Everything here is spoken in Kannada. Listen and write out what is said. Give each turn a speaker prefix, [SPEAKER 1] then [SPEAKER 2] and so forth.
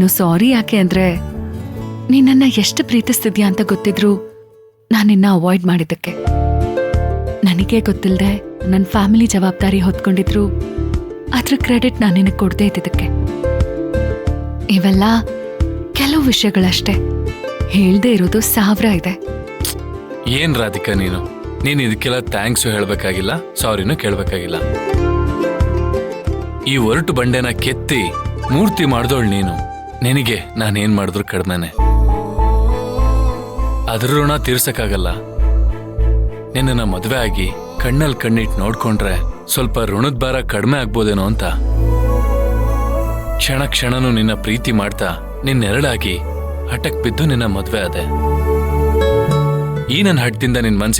[SPEAKER 1] ಇನ್ನು ಸಾರಿ ಯಾಕೆ ಅಂದ್ರೆ ನೀನನ್ನ ಎಷ್ಟು ಪ್ರೀತಿಸ್ತಿದ್ಯಾ ಅಂತ ಗೊತ್ತಿದ್ರು ನಾನಿನ್ನ ಅವಾಯ್ಡ್ ಮಾಡಿದ್ದಕ್ಕೆ. ನನಗೆ ಗೊತ್ತಿಲ್ಲದೆ ನನ್ನ ಫ್ಯಾಮಿಲಿ ಜವಾಬ್ದಾರಿ ಹೊತ್ಕೊಂಡಿದ್ರು ಅದ್ರ ಕ್ರೆಡಿಟ್ ನಾನು ನಿನಗೆ ಕೊಡದೇ ಇದ್ದಿದ್ದಕ್ಕೆ. ಇವೆಲ್ಲ ಕೆಲವು ವಿಷಯಗಳಷ್ಟೇ, ಹೇಳ್ದೇ ಇರೋದು 1000 ಇದೆ.
[SPEAKER 2] ಏನ್ ರಾಧಿಕಾ ನೀನು ಇದಕ್ಕೆಲ್ಲ ಥ್ಯಾಂಕ್ಸು ಹೇಳ್ಬೇಕಾಗಿಲ್ಲ, ಸಾರಿನೂ ಕೇಳ್ಬೇಕಾಗಿಲ್ಲ. ಈ ಒರಟು ಬಂಡೆನ ಕೆತ್ತಿ ಮೂರ್ತಿ ಮಾಡ್ದೋಳ್ ನೀನು. ನಿನಗೆ ನಾನೇನ್ ಮಾಡಿದ್ರು ಕಡಿಮೆನೆ. ಅದ್ರ ಋಣ ತೀರ್ಸಕ್ಕಾಗಲ್ಲ. ನಿನ್ನ ಮದ್ವೆ ಆಗಿ ಕಣ್ಣಲ್ಲಿ ಕಣ್ಣಿಟ್ಟು ನೋಡ್ಕೊಂಡ್ರೆ ಸ್ವಲ್ಪ ಋಣದ ಭಾರ ಕಡಿಮೆ ಆಗ್ಬೋದೇನೋ ಅಂತ. ಕ್ಷಣ ಕ್ಷಣನೂ ನಿನ್ನ ಪ್ರೀತಿ ಮಾಡ್ತಾ ನಿನ್ನೆರಳಾಗಿ ಹಠಕ್ ಬಿದ್ದು ನಿನ್ನ ಮದ್ವೆ ಆದೆ. ಈ ನನ್ನ ಹಠದಿಂದ ನಿನ್ ಮನ್ಸಿಗೆ